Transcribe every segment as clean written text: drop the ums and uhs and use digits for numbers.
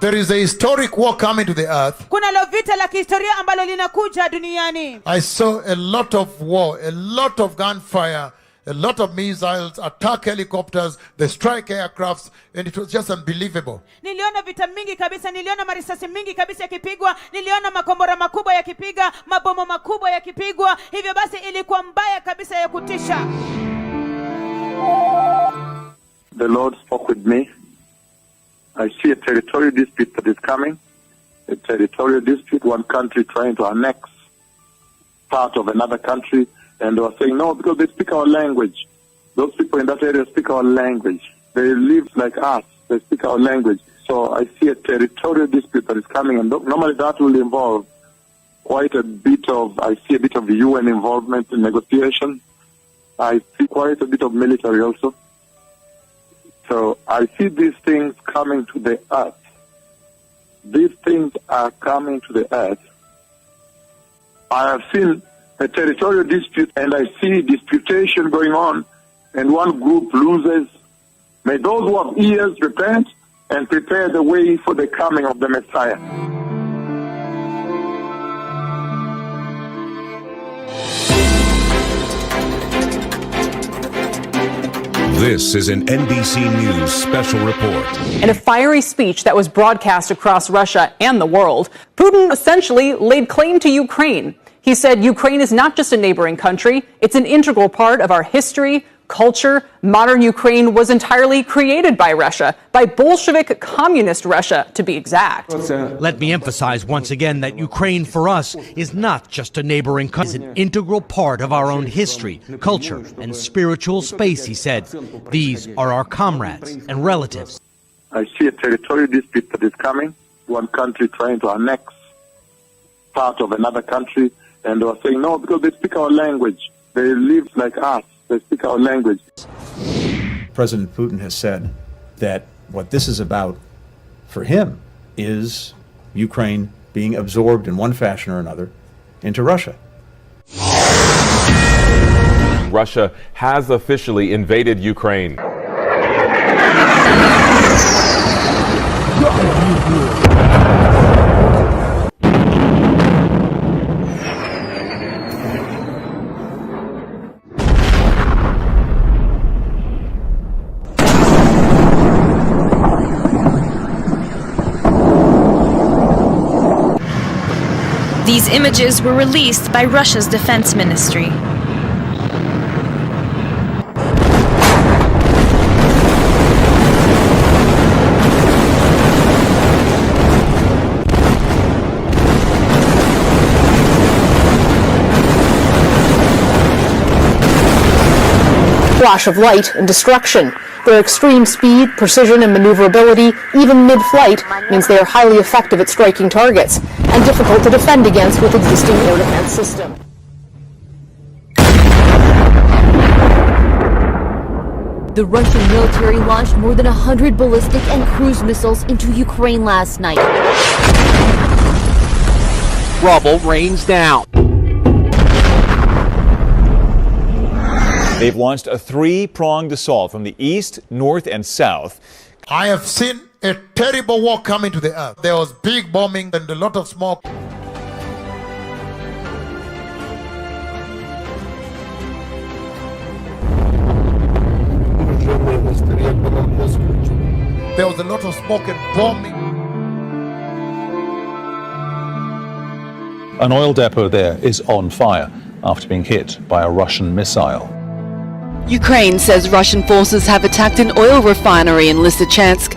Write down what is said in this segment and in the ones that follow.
There is a historic war coming to the earth. Kunalo vita la kihistoria ambalo linakuja duniani. I saw a lot of war, a lot of gunfire, a lot of missiles, attack helicopters, the strike aircrafts, and it was just unbelievable. Niliona vita mingi kabisa, niliona marisasi mingi kabisa yakipigwa, niliona makombora makubwa yakipiga, mabomu makubwa yakipigwa. Hivyo basi ilikuwa mbaya kabisa ya kutisha. The Lord spoke with me. I see a territorial dispute that is coming. A territorial dispute, one country trying to annex part of another country. And they were saying, no, because they speak our language. Those people in that area speak our language. They live like us. They speak our language. So I see a territorial dispute that is coming. And normally that will involve quite a bit of, I see a bit of UN involvement in negotiation. I see quite a bit of military also. So I see these things coming to the earth. These things are coming to the earth. I have seen a territorial dispute and I see disputation going on and one group loses. May those who have ears repent and prepare the way for the coming of the Messiah. This is an NBC News special report. In a fiery speech that was broadcast across Russia and the world, Putin essentially laid claim to Ukraine. He said Ukraine is not just a neighboring country, it's an integral part of our history, culture. Modern Ukraine was entirely created by Russia, by Bolshevik communist Russia, to be exact. Let me emphasize once again that Ukraine for us is not just a neighboring country. It's an integral part of our own history, culture, and spiritual space, he said. These are our comrades and relatives. I see a territorial dispute that is coming. One country trying to annex part of another country. And they were saying, no, because they speak our language. They live like us. They speak our language. President Putin has said that what this is about for him is Ukraine being absorbed in one fashion or another into Russia. Russia has officially invaded Ukraine. These images were released by Russia's defense ministry. Flash of light and destruction. Their extreme speed, precision, and maneuverability, even mid-flight, means they are highly effective at striking targets and difficult to defend against with existing air defense systems. The Russian military launched more than 100 ballistic and cruise missiles into Ukraine last night. Rubble rains down. They've launched a three-pronged assault from the east, north, and south. I have seen a terrible war coming to the earth. There was big bombing and a lot of smoke. There was a lot of smoke and bombing. An oil depot there is on fire after being hit by a Russian missile. Ukraine says Russian forces have attacked an oil refinery in Lysychansk.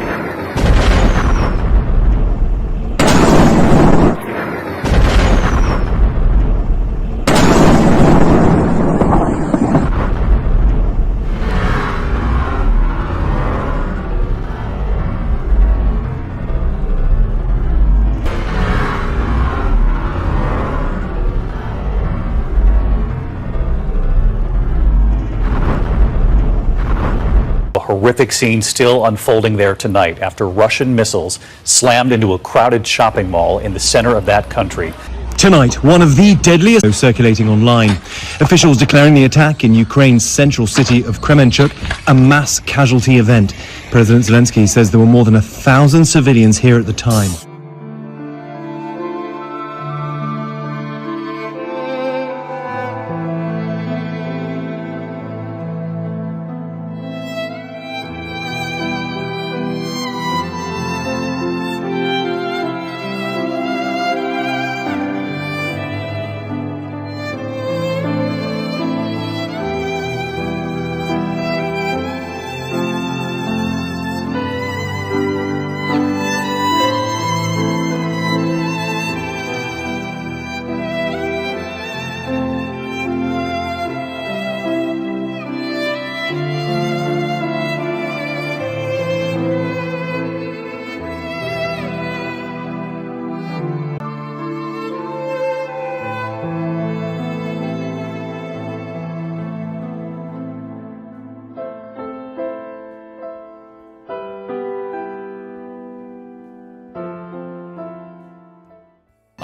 Horrific scene still unfolding there tonight after Russian missiles slammed into a crowded shopping mall in the center of that country. Tonight, one of the deadliest circulating online. Officials declaring the attack in Ukraine's central city of Kremenchuk a mass casualty event. President Zelensky says there were more than 1,000 civilians here at the time.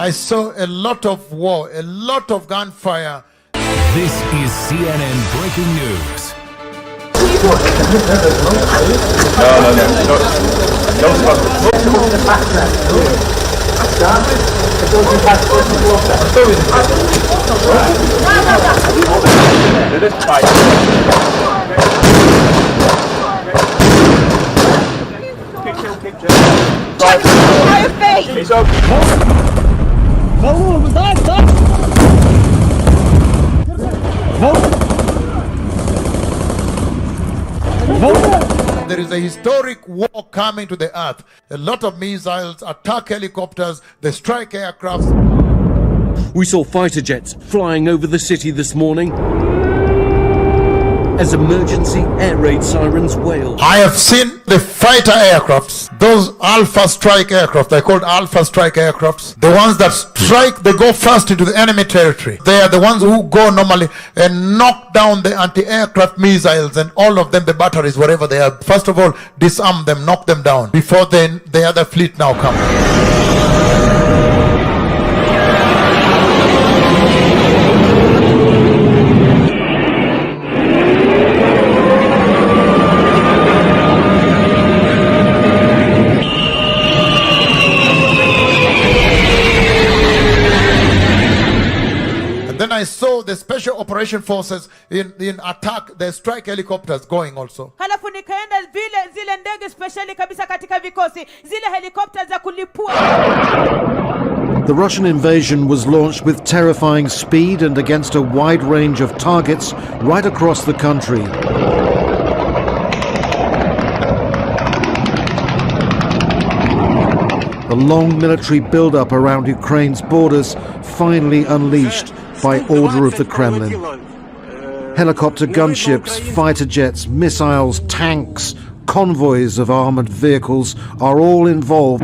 I saw a lot of war, a lot of gunfire. This is CNN Breaking News. There is a historic war coming to the earth. A lot of missiles, attack helicopters, they strike aircrafts. We saw fighter jets flying over the city this morning as emergency air raid sirens wailed. I have seen the fighter aircrafts, those Alpha Strike aircraft, they're called Alpha Strike aircrafts. The ones that strike, they go first into the enemy territory. They are the ones who go normally and knock down the anti-aircraft missiles and all of them, the batteries, wherever they are. First of all, disarm them, knock them down, before then the other fleet now comes. Then I saw the special operation forces in attack, the strike helicopters going also. Halafu nikaenda zile ndege speciali kabisa katika vikosi, zile helicopters za kulipua. The Russian invasion was launched with terrifying speed and against a wide range of targets right across the country. The long military build-up around Ukraine's borders finally unleashed by order of the Kremlin. Helicopter gunships, fighter jets, missiles, tanks, convoys of armored vehicles are all involved.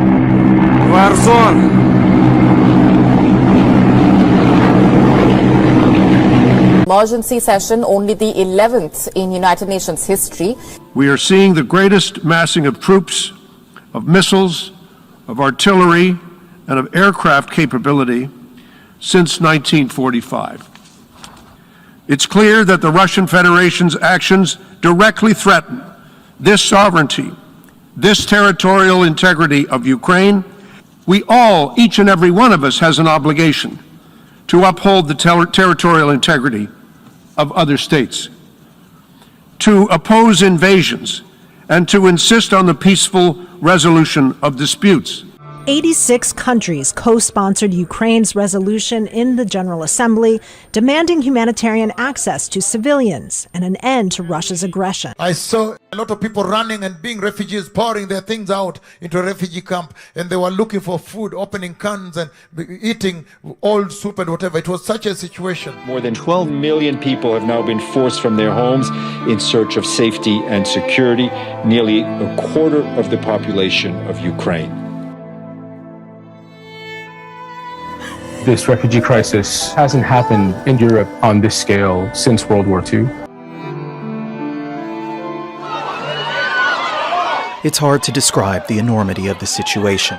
Emergency session, only the 11th in United Nations history. We are seeing the greatest massing of troops, of missiles, of artillery, and of aircraft capability since 1945. It's clear that the Russian Federation's actions directly threaten this sovereignty, this territorial integrity of Ukraine. We all, each and every one of us, has an obligation to uphold the territorial integrity of other states, to oppose invasions, and to insist on the peaceful resolution of disputes. 86 countries co-sponsored Ukraine's resolution in the General Assembly demanding humanitarian access to civilians and an end to Russia's aggression. I saw a lot of people running and being refugees, pouring their things out into a refugee camp, and they were looking for food, opening cans and eating old soup and whatever. It was such a situation. More than 12 million people have now been forced from their homes in search of safety and security, nearly a quarter of the population of Ukraine. This refugee crisis hasn't happened in Europe on this scale since World War II. It's hard to describe the enormity of the situation.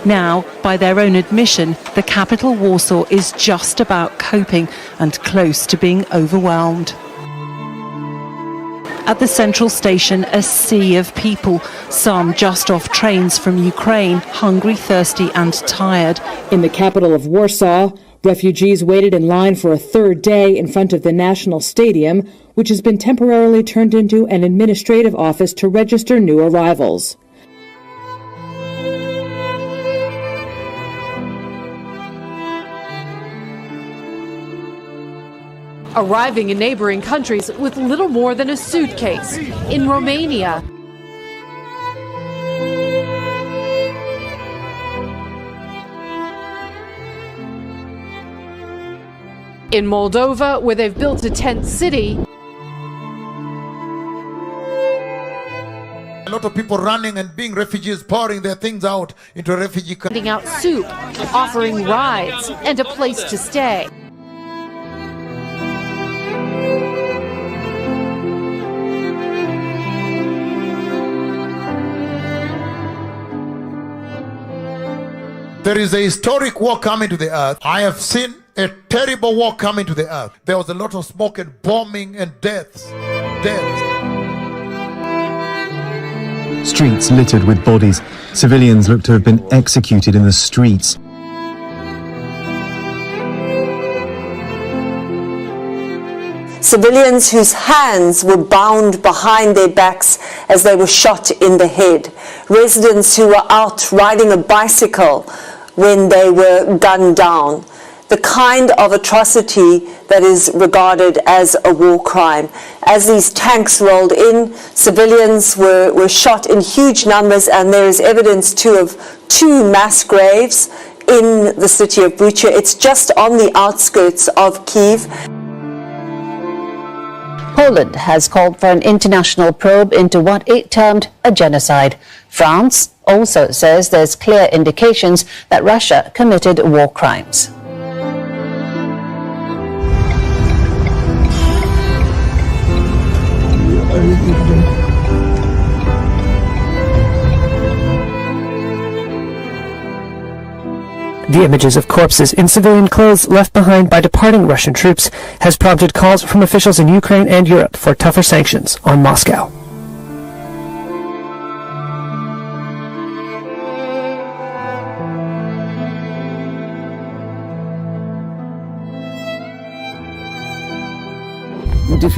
Now, by their own admission, the capital Warsaw is just about coping and close to being overwhelmed. At the central station, a sea of people, some just off trains from Ukraine, hungry, thirsty and tired. In the capital of Warsaw, refugees waited in line for a third day in front of the National Stadium, which has been temporarily turned into an administrative office to register new arrivals. Arriving in neighboring countries with little more than a suitcase. In Romania, in Moldova, where they've built a tent city. A lot of people running and being refugees, pouring their things out into a refugee camp. Handing out soup, offering rides, and a place to stay. There is a historic war coming to the earth. I have seen a terrible war coming to the earth. There was a lot of smoke and bombing and deaths. Streets littered with bodies. Civilians look to have been executed in the streets. Civilians whose hands were bound behind their backs as they were shot in the head. Residents who were out riding a bicycle when they were gunned down. The kind of atrocity that is regarded as a war crime. As these tanks rolled in, civilians were shot in huge numbers, and there is evidence too of 2 mass graves in the city of Bucha. It's just on the outskirts of Kyiv. Poland has called for an international probe into what it termed a genocide. France also says there's clear indications that Russia committed war crimes. The images of corpses in civilian clothes left behind by departing Russian troops has prompted calls from officials in Ukraine and Europe for tougher sanctions on Moscow.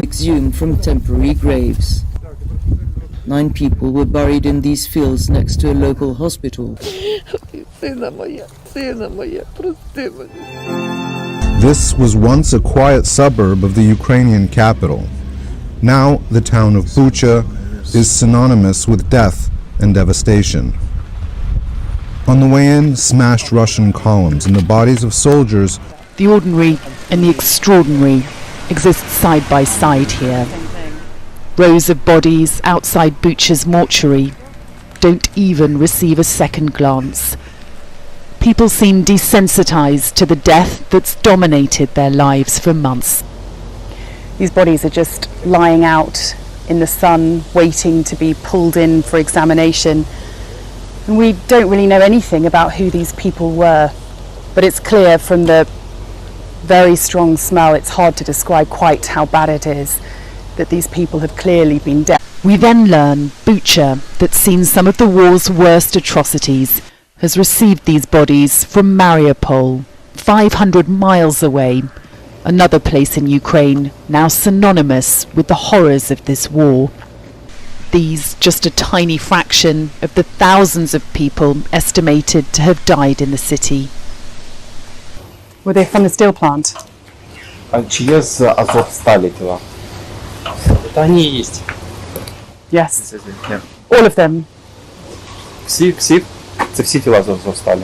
Exhumed from temporary graves. 9 people were buried in these fields next to a local hospital. This was once a quiet suburb of the Ukrainian capital. Now the town of Bucha is synonymous with death and devastation. On the way in, smashed Russian columns and the bodies of soldiers. The ordinary and the extraordinary exist side by side here. Rows of bodies outside Bucha's mortuary don't even receive a second glance. People seem desensitized to the death that's dominated their lives for months. These bodies are just lying out in the sun, waiting to be pulled in for examination. And we don't really know anything about who these people were, but it's clear from the very strong smell, it's hard to describe quite how bad it is, that these people have clearly been dead. We then learn Bucha, that's seen some of the war's worst atrocities, has received these bodies from Mariupol, 500 miles away, another place in Ukraine now synonymous with the horrors of this war. These just a tiny fraction of the thousands of people estimated to have died in the city. Were they from the steel plant? Yes. All of them. Це всі тіла з Азовсталі.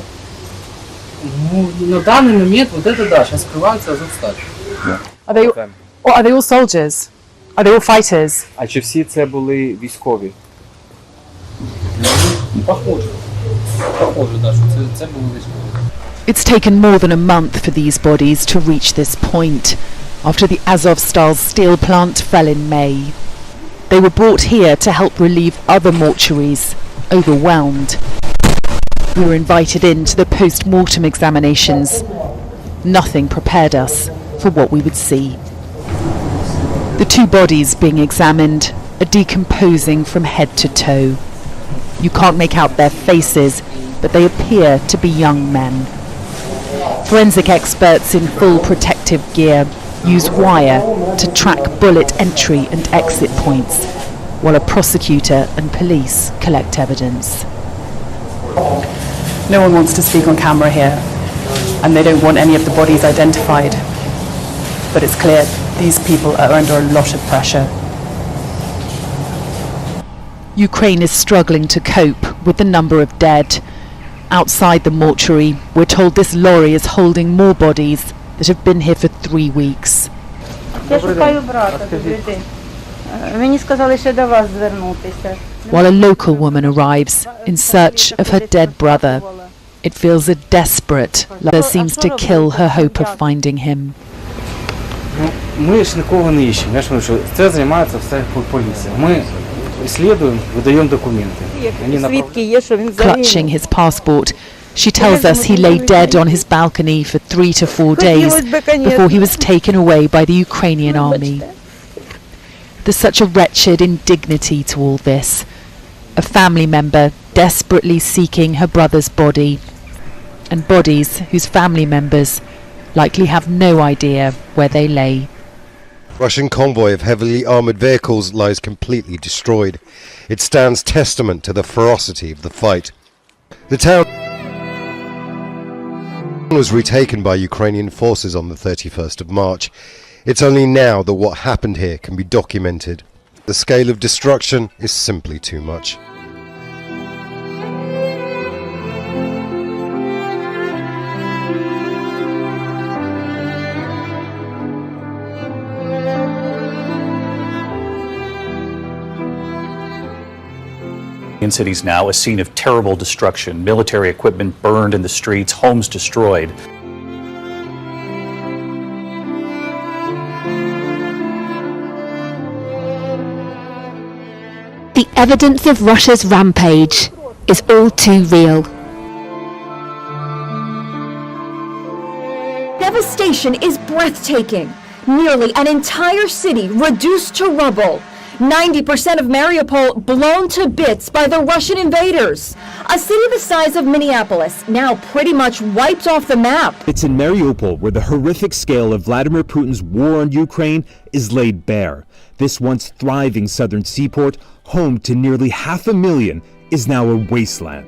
На даний момент вот это да, сейчас скрывается Азовсталь. Are they all soldiers? Are they all fighters? А чи всі це були військові? Похоже, да, що це були військові. It's taken more than a month for these bodies to reach this point, after the Azovstal steel plant fell in May. They were brought here to help relieve other mortuaries, overwhelmed. We were invited in to the post-mortem examinations. Nothing prepared us for what we would see. The two bodies being examined are decomposing from head to toe. You can't make out their faces, but they appear to be young men. Forensic experts in full protective gear use wire to track bullet entry and exit points, while a prosecutor and police collect evidence. No one wants to speak on camera here, and they don't want any of the bodies identified. But it's clear these people are under a lot of pressure. Ukraine is struggling to cope with the number of dead. Outside the mortuary, we're told this lorry is holding more bodies that have been here for 3 weeks. While a local woman arrives in search of her dead brother, it feels a desperate that seems to kill her hope of finding him. Ми ж нікого не іщемо. Я ж кажу, що це займається все поліція. Ми слідуємо, видаємо документи. Clutching his passport, she tells us he lay dead on his balcony for 3 to 4 days before he was taken away by the Ukrainian army. There's such a wretched indignity to all this. A family member desperately seeking her brother's body, and bodies whose family members likely have no idea where they lay. Russian convoy of heavily armoured vehicles lies completely destroyed. It stands testament to the ferocity of the fight. The town was retaken by Ukrainian forces on the 31st of March. It's only now that what happened here can be documented. The scale of destruction is simply too much. In cities now, a scene of terrible destruction, military equipment burned in the streets, homes destroyed. The evidence of Russia's rampage is all too real. Devastation is breathtaking. Nearly an entire city reduced to rubble. 90% of Mariupol blown to bits by the Russian invaders. A city the size of Minneapolis, now pretty much wiped off the map. It's in Mariupol where the horrific scale of Vladimir Putin's war on Ukraine is laid bare. This once thriving southern seaport, home to nearly 500,000, is now a wasteland.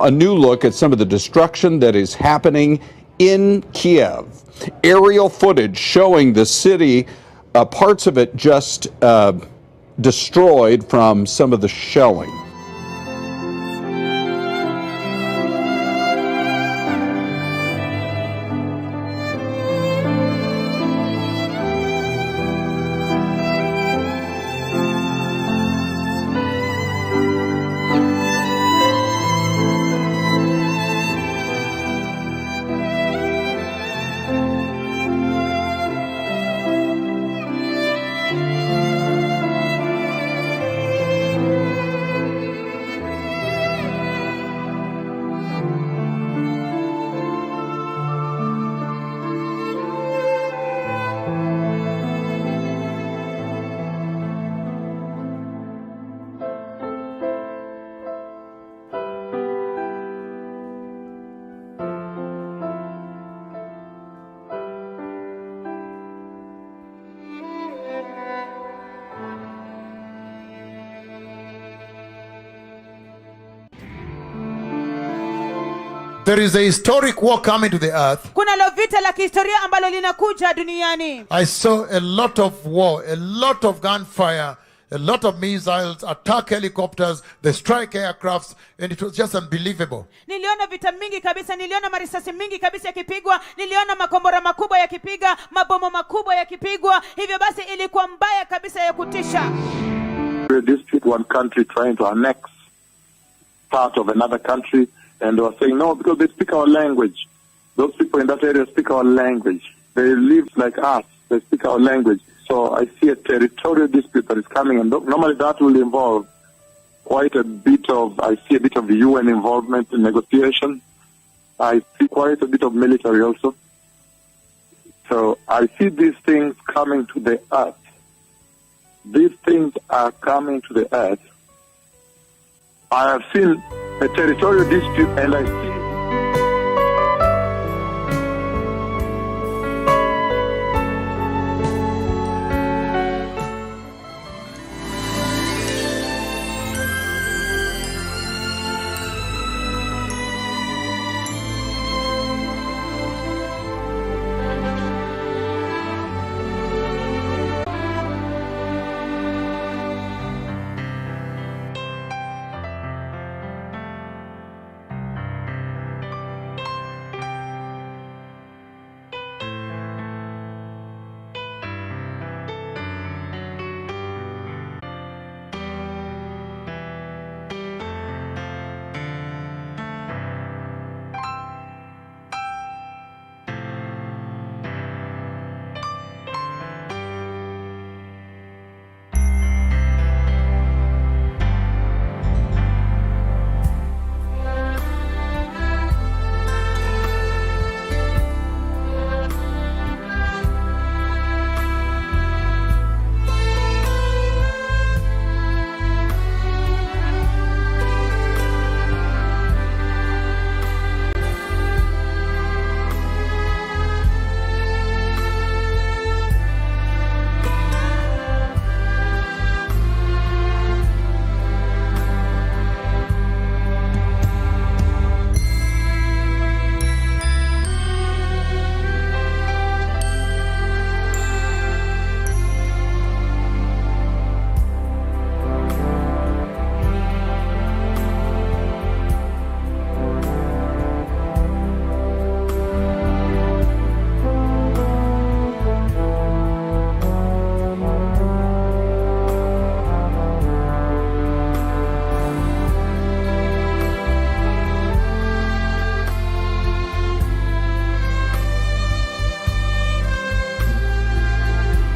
A new look at some of the destruction that is happening in Kiev. Aerial footage showing the city, parts of it just destroyed from some of the shelling. There is a historic war coming to the earth. Kunalo vita la kihistoria ambalo linakuja duniani. I saw a lot of war, a lot of gunfire, a lot of missiles, attack helicopters, the strike aircrafts, and it was just unbelievable. Niliona vita mingi kabisa, niliona marisasi mingi kabisa yakipigwa, niliona makombora makubwa yakipiga, mabomu makubwa yakipigwa. Hivyo basi ilikuwa mbaya kabisa ya kutisha. This one country trying to annex part of another country, and they were saying no because they speak our language. Those people in that area speak our language. They live like us. They speak our language. So I see a territorial dispute that is coming, and normally that will involve quite a bit of, I see a bit of UN involvement in negotiation. I see quite a bit of military also. So I see these things coming to the earth. These things are coming to the earth. I have seen a territorial dispute, and I see